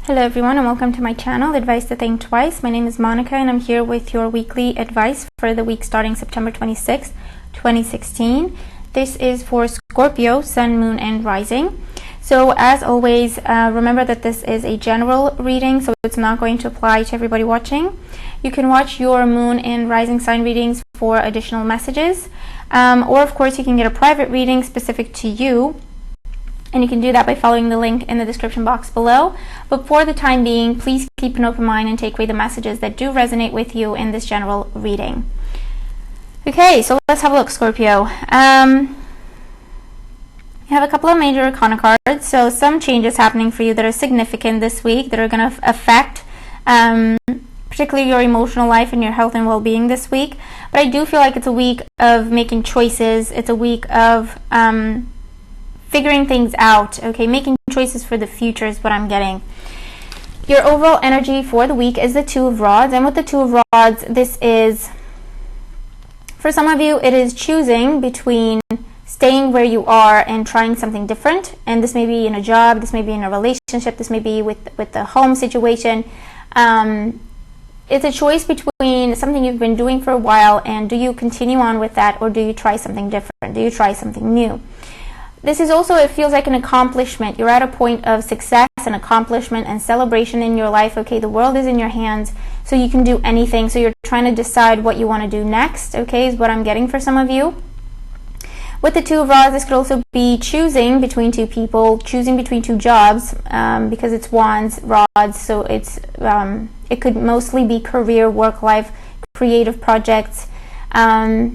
Hello everyone and welcome to my channel, Advice to Think Twice. My name is Monica and I'm here with your weekly advice for the week starting September 26, 2016. This is for Scorpio, Sun, Moon, and Rising. So as always, remember that this is a general reading, so it's not going to apply to everybody watching. You can watch your Moon and Rising sign readings for additional messages. Or of course you can get a private reading specific to you. And you can do that by following the link in the description box below. But for the time being, please keep an open mind and take away the messages that do resonate with you in this general reading. Okay, so let's have a look, Scorpio. You have a couple of major arcana cards, so some changes happening for you that are significant this week that are going to affect particularly your emotional life and your health and well-being this week. But I do feel like it's a week of making choices. It's a week of figuring things out, okay? Making choices for the future is what I'm getting. Your overall energy for the week is the Two of Rods, and with the Two of Rods, this is, for some of you, it is choosing between staying where you are and trying something different. And this may be in a job, this may be in a relationship, this may be with the home situation. It's a choice between something you've been doing for a while and do you continue on with that, or do you try something different? Do you try something new? This is also, it feels like an accomplishment. You're at a point of success and accomplishment and celebration in your life. Okay, the world is in your hands, so you can do anything. So you're trying to decide what you want to do next, okay, is what I'm getting for some of you. With the Two of Rods, this could also be choosing between two people, choosing between two jobs, because it's wands, rods, so it's it could mostly be career, work life, creative projects. But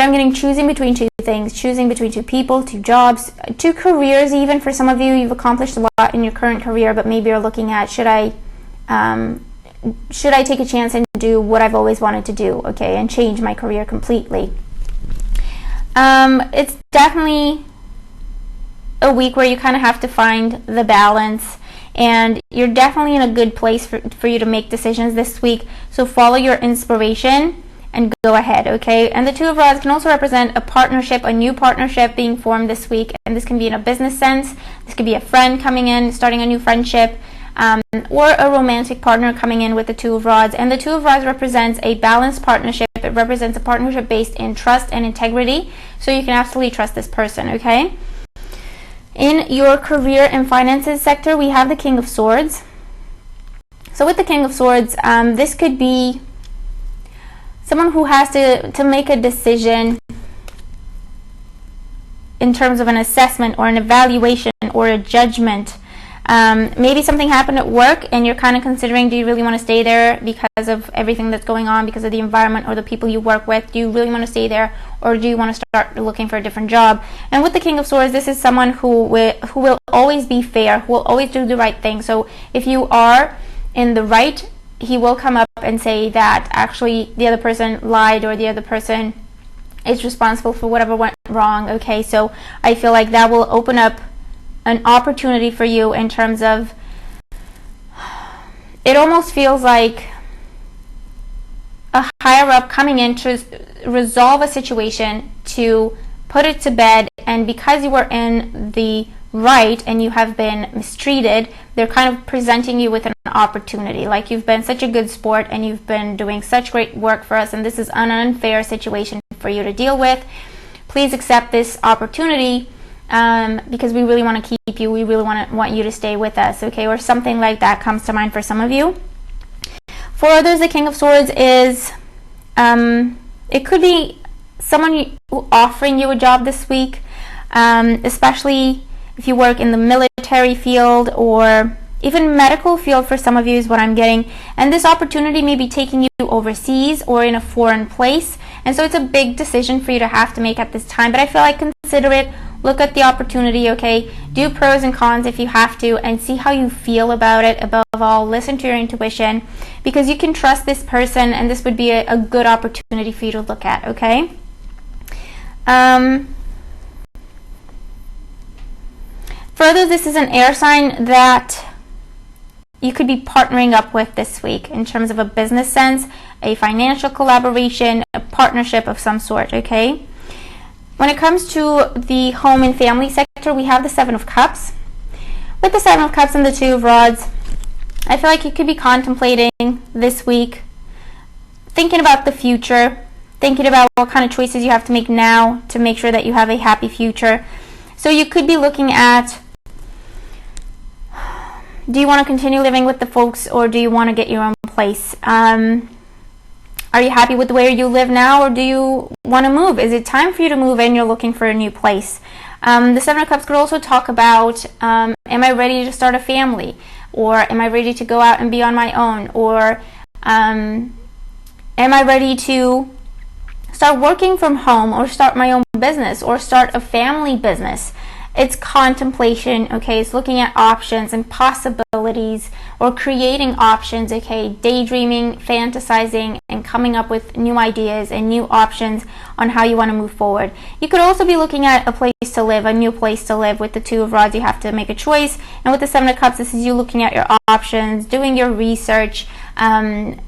I'm getting choosing between two things, choosing between two people, two jobs, two careers even. For some of you, you've accomplished a lot in your current career, but maybe you're looking at, should I take a chance and do what I've always wanted to do, okay, and change my career completely. It's definitely a week where you kind of have to find the balance, and you're definitely in a good place for you to make decisions this week, so follow your inspiration and go ahead, okay? And the Two of Rods can also represent a partnership, a new partnership being formed this week, and this can be in a business sense, this could be a friend coming in, starting a new friendship, or a romantic partner coming in with the Two of Rods. And the Two of Rods represents a balanced partnership. It represents a partnership based in trust and integrity, so you can absolutely trust this person, okay? In your career and finances sector, we have the King of Swords. So with the King of Swords, this could be someone who has to make a decision in terms of an assessment or an evaluation or a judgment. Maybe something happened at work and you're kind of considering, do you really want to stay there because of everything that's going on, because of the environment or the people you work with? Do you really want to stay there, or do you want to start looking for a different job? And with the King of Swords, this is someone who will always be fair, who will always do the right thing. So if you are in the right, he will come up and say that actually the other person lied, or the other person is responsible for whatever went wrong, okay? So I feel like that will open up an opportunity for you in terms of, it almost feels like a higher up coming in to resolve a situation, to put it to bed, and because you were in the right and you have been mistreated, they're kind of presenting you with an opportunity, like you've been such a good sport and you've been doing such great work for us, and this is an unfair situation for you to deal with. Please accept this opportunity, because we really want to keep you, we really want you to stay with us, okay? Or something like that comes to mind for some of you. For others, the King of Swords is, it could be someone offering you a job this week, especially if you work in the military field or even medical field. For some of you is what I'm getting. And this opportunity may be taking you overseas or in a foreign place. And so it's a big decision for you to have to make at this time. But I feel like consider it. Look at the opportunity, okay? Do pros and cons if you have to, and see how you feel about it. Above all, listen to your intuition, because you can trust this person, and this would be a good opportunity for you to look at, okay? Further, this is an air sign that you could be partnering up with this week in terms of a business sense, a financial collaboration, a partnership of some sort, okay? When it comes to the home and family sector, we have the Seven of Cups. With the Seven of Cups and the Two of Rods, I feel like you could be contemplating this week, thinking about the future, thinking about what kind of choices you have to make now to make sure that you have a happy future. So you could be looking at, do you want to continue living with the folks, or do you want to get your own place? Are you happy with where you live now, or do you want to move? Is it time for you to move and you're looking for a new place? The Seven of Cups could also talk about, am I ready to start a family? Or am I ready to go out and be on my own? Or am I ready to start working from home, or start my own business, or start a family business? It's contemplation, okay? It's looking at options and possibilities, or creating options, okay? Daydreaming, fantasizing, and coming up with new ideas and new options on how you want to move forward. You could also be looking at a place to live, a new place to live. With the Two of Rods, you have to make a choice. And with the Seven of Cups, this is you looking at your options, doing your research,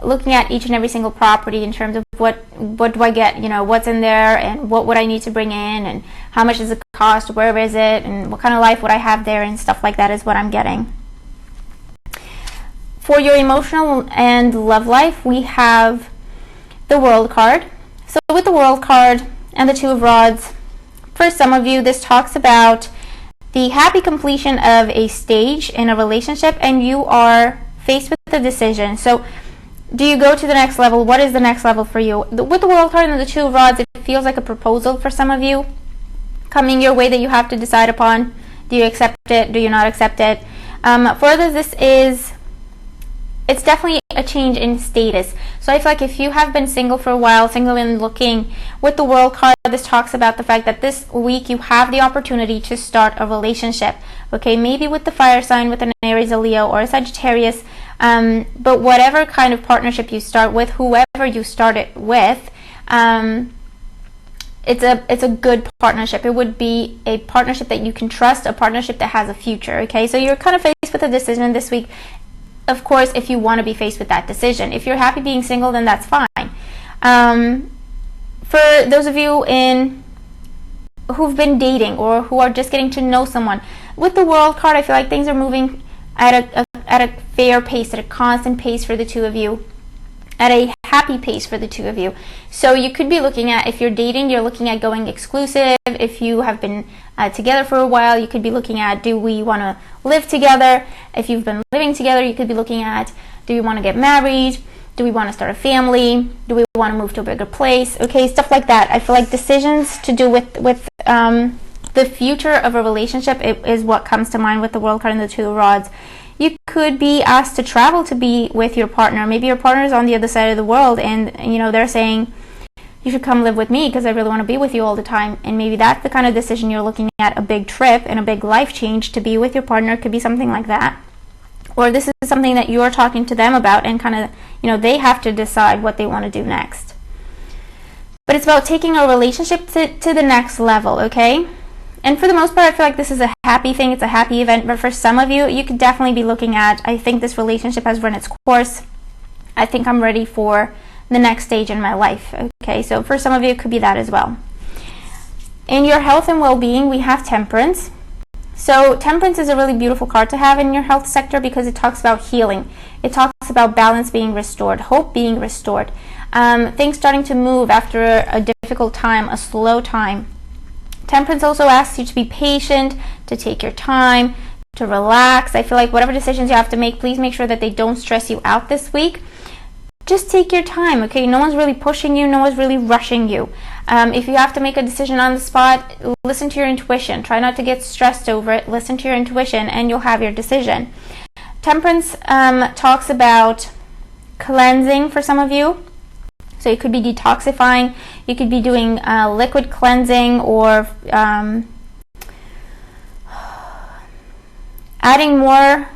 looking at each and every single property in terms of what do I get, what's in there, and what would I need to bring in, and how much does it cost, where is it, and what kind of life would I have there, and stuff like that is what I'm getting. For your emotional and love life, we have the World card. So with the World card and the Two of Rods, for some of you, this talks about the happy completion of a stage in a relationship, and you are faced with a decision. So do you go to the next level? What is the next level for you? With the World card and the Two of Rods, it feels like a proposal for some of you coming your way that you have to decide upon. Do you accept it? Do you not accept it? For others, it's definitely a change in status. So I feel like if you have been single for a while, single and looking, with the World card, this talks about the fact that this week you have the opportunity to start a relationship. Okay, maybe with the fire sign, with an Aries, a Leo, or a Sagittarius, but whatever kind of partnership you start with, whoever you start it with, it's a good partnership. It would be a partnership that you can trust, a partnership that has a future. Okay, so you're kind of faced with a decision this week. Of course, if you want to be faced with that decision. If you're happy being single, then that's fine. For those of you who've been dating, or who are just getting to know someone, with the World card, I feel like things are moving at a fair pace, at a constant pace for the two of you, at a happy pace for the two of you. So you could be looking at, if you're dating, you're looking at going exclusive. If you have been together for a while, you could be looking at, do we want to live together? If you've been living together, you could be looking at, do we want to get married? Do we want to start a family? Do we want to move to a bigger place? Okay, stuff like that. I feel like decisions to do with the future of a relationship is what comes to mind with the World card and the Two of Rods. You could be asked to travel to be with your partner. Maybe your partner is on the other side of the world, and they're saying, you should come live with me because I really want to be with you all the time. And maybe that's the kind of decision you're looking at, a big trip and a big life change to be with your partner. It could be something like that. Or this is something that you're talking to them about, and kind of, they have to decide what they want to do next. But it's about taking a relationship to the next level, okay? And for the most part, I feel like this is a happy thing. It's a happy event. But for some of you, you could definitely be looking at, I think this relationship has run its course. I think I'm ready for the next stage in my life. Okay, so for some of you, it could be that as well. In your health and well-being, we have Temperance. So Temperance is a really beautiful card to have in your health sector because it talks about healing. It talks about balance being restored, hope being restored, things starting to move after a difficult time, a slow time. Temperance also asks you to be patient, to take your time, to relax. I feel like whatever decisions you have to make, please make sure that they don't stress you out this week. Just take your time, okay? No one's really pushing you. No one's really rushing you. If you have to make a decision on the spot, listen to your intuition. Try not to get stressed over it. Listen to your intuition, and you'll have your decision. Temperance talks about cleansing for some of you. So you could be detoxifying, you could be doing liquid cleansing, or adding more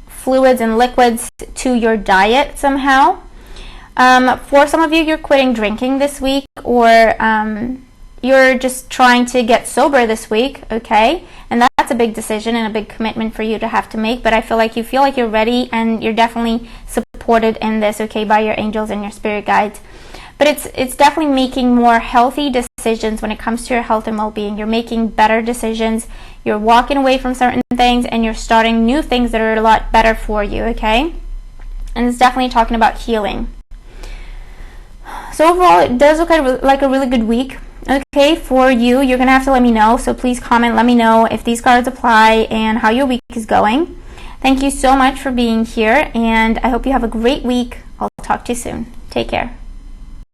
fluids and liquids to your diet somehow. For some of you, you're quitting drinking this week, or you're just trying to get sober this week, okay? And that's a big decision and a big commitment for you to have to make, but I feel like you're ready, and you're definitely supported in this, okay, by your angels and your spirit guides. But it's definitely making more healthy decisions when it comes to your health and well-being. You're making better decisions. You're walking away from certain things and you're starting new things that are a lot better for you, okay? And it's definitely talking about healing. So overall, it does look like a really good week, okay, for you. You're going to have to let me know. So please comment, let me know if these cards apply and how your week is going. Thank you so much for being here, and I hope you have a great week. I'll talk to you soon. Take care.